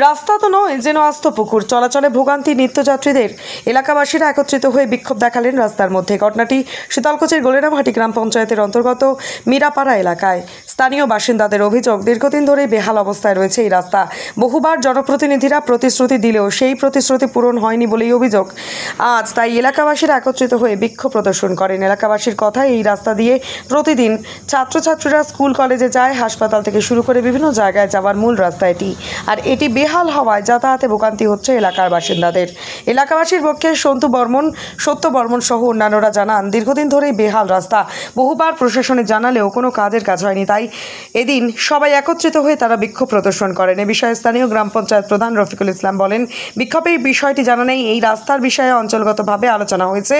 রাস্তা তো নয়, যেন আস্ত পুকুর। চলাচলে ভোগান্তি নিত্যযাত্রীদের। এলাকাবাসীরা একত্রিত হয়ে বিক্ষোভ দেখালেন রাস্তার মধ্যে। ঘটনাটি শীতলকুচির গোলেরামহাটি গ্রাম পঞ্চায়েতের অন্তর্গত মিরাপাড়া এলাকায়। স্থানীয় বাসিন্দাদের অভিযোগ, দীর্ঘদিন ধরে বেহাল অবস্থায় রয়েছে এই রাস্তা। বহুবার জনপ্রতিনিধিরা প্রতিশ্রুতি দিলেও সেই প্রতিশ্রুতি পূরণ হয়নি বলেই অভিযোগ। আজ তাই এলাকাবাসীরা একত্রিত হয়ে বিক্ষোভ প্রদর্শন করেন। এলাকাবাসীর কথায় এই রাস্তা দিয়ে প্রতিদিন ছাত্রছাত্রীরা স্কুল কলেজে যায়, হাসপাতাল থেকে শুরু করে বিভিন্ন জায়গায় যাওয়ার মূল রাস্তা এটি। আর এটি বেহাল হওয়ায় যাতায়াতে ভোগান্তি হচ্ছে এলাকার বাসিন্দাদের। এলাকাবাসীর পক্ষে সত্য বর্মন সহ অন্যান্যরা জানান, দীর্ঘদিন ধরেই বেহাল রাস্তা। বহুবার প্রশাসনে জানালেও কোনো কাজের কাজ হয়নি। তাই এদিন সবাই একত্রিত হয়ে তারা বিক্ষোভ প্রদর্শন করেন। এ বিষয়ে স্থানীয় গ্রাম পঞ্চায়েত প্রধান রফিকুল ইসলাম বলেন, বিক্ষোভের বিষয়টি জানা নেই। এই রাস্তার বিষয়ে অঞ্চলগতভাবে আলোচনা হয়েছে।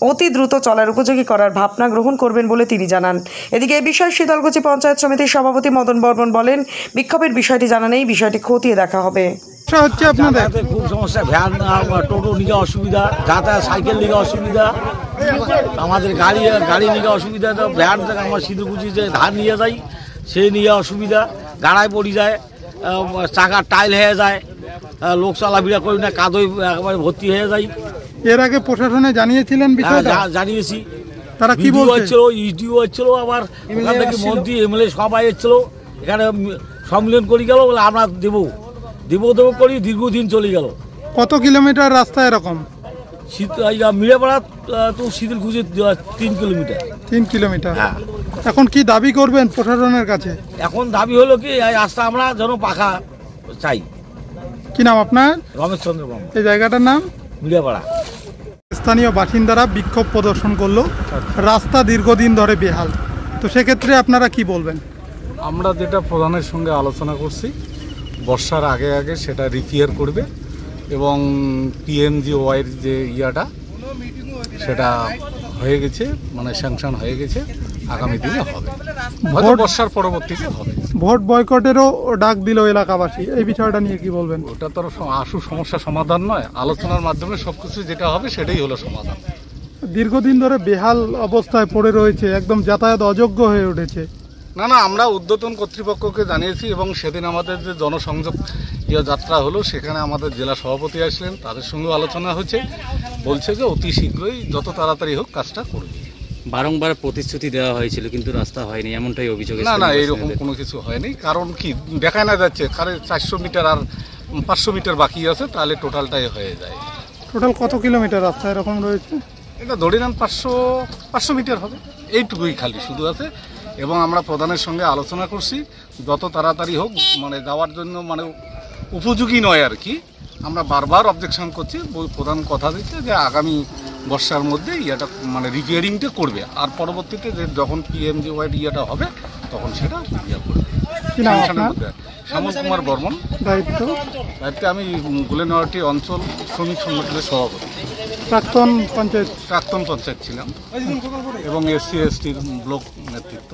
অতি দ্রুত চলার উপযোগী করার ভাবনা গ্রহণ করবেন বলে তিনি জানান। এদিকে এই বিষয়ে শীতলকুচি পঞ্চায়েত সমিতির সভাপতি মদন বর্মন বলেন, বিক্ষোভের বিষয়টি জানা নেই, বিষয়টি খতিয়ে দেখা হবে। হচ্ছে আপনাদের খুব সমস্যা, ভ্যান টোটো নিয়ে অসুবিধা, যাতায়াত সাইকেল নিয়ে অসুবিধা, আমাদের গাড়ি নিয়ে অসুবিধা। তো ভ্যান থেকে আমার শীতলকুচি যে ধান নিয়ে যাই সে নিয়ে অসুবিধা, গাড়ায় পড়ে যায়, চাকার টাইল হয়ে যায়, লোক চলাফেরা করি না, কাদয় একেবারে ভর্তি হয়ে যায়। এর আগে প্রশাসনে জানিয়েছিলেন বিষয়টা? জানিয়েছি, তারা কি বলছিল? ইডিও হচ্ছিল, আবার ওখান থেকে মন্ত্রী এমএলএ সবাই এসেছিল, এখানে সম্মেলন করে গেল, বলে আমরা দেবো করি, দীর্ঘদিন চলে গেল। কত কিলোমিটার রাস্তা এরকম? মিরাপাড়া তো শীতলকুচি 3 কিলোমিটার। 3 কিলোমিটার। হ্যাঁ। এখন কি দাবি করবেন প্রশাসনের কাছে? এখন দাবি হলো কি, এই রাস্তা আমরা যেন পাকা চাই। কি নাম আপনার? রমেশ চন্দ্র বর্মন। এই জায়গাটার নাম মিরাপাড়া। স্থানীয় বাসিন্দারা বিক্ষোভ প্রদর্শন করলো, রাস্তা দীর্ঘদিন ধরে বেহাল। তো সেক্ষেত্রে আপনারা কি বলবেন? আমরা যেটা প্রধানের সঙ্গে আলোচনা করছি, বর্ষার আগে আগে সেটা রিপেয়ার করবে এবং PMGY যে সেটা হয়ে গেছে, মানে স্যাংশন হয়ে গেছে, আগামী দিনে হবে, হয়তো বর্ষার পরবর্তীতে হবে। ভোট বয়কটেরও ডাক দিল এলাকাবাসী, এই বিষয়টা নিয়ে কি বলবেন? ওটা তো আশু সমস্যা সমাধান নয়, আলোচনার মাধ্যমে সবকিছু যেটা হবে সেটাই হলো সমাধান। দীর্ঘদিন ধরে বেহাল অবস্থায় পড়ে রয়েছে, একদম যাতায়াত অযোগ্য হয়ে উঠেছে। না, আমরা ঊর্ধ্বতন কর্তৃপক্ষকে জানিয়েছি এবং সেদিন আমাদের যে জনসংযোগ যাত্রা হলো সেখানে আমাদের জেলা সভাপতি আসলেন, তাদের সঙ্গেও আলোচনা হয়েছে, বলছে যে অতি শীঘ্রই যত তাড়াতাড়ি হোক কাজটা করবে। বারংবার প্রতিশ্রুতি দেওয়া হয়েছিল কিন্তু রাস্তা হয়নি, এমনটাই অভিযোগ। না, এইরকম কোনো কিছু হয়নি। কারণ কি, দেখা না যাচ্ছে 400 মিটার আর 500 মিটার বাকি আছে, তাহলে টোটালটাই হয়ে যায়। টোটাল কত কিলোমিটার রাস্তা এরকম রয়েছে? এটা ধরে নেন 500 মিটার হবে, এইটুকুই খালি শুধু আছে। এবং আমরা প্রধানের সঙ্গে আলোচনা করছি, যত তাড়াতাড়ি হোক, মানে যাওয়ার জন্য মানে উপযোগী নয় আর কি। আমরা বারবার অবজেকশন করছি, প্রধান কথা দিচ্ছে যে আগামী বর্ষার মধ্যে মানে রিপেয়ারিংটা করবে, আর পরবর্তীতে যে যখন PMGY হবে তখন সেটা করবে। শ্যামল কুমার বর্মন। দায়িত্বে আমি গোলেরামহাটি অঞ্চল শ্রমিক সংগঠনের সভাপতি। প্রাক্তন পঞ্চায়েত ছিলাম এবং SC/ST ব্লক নেতৃত্ব।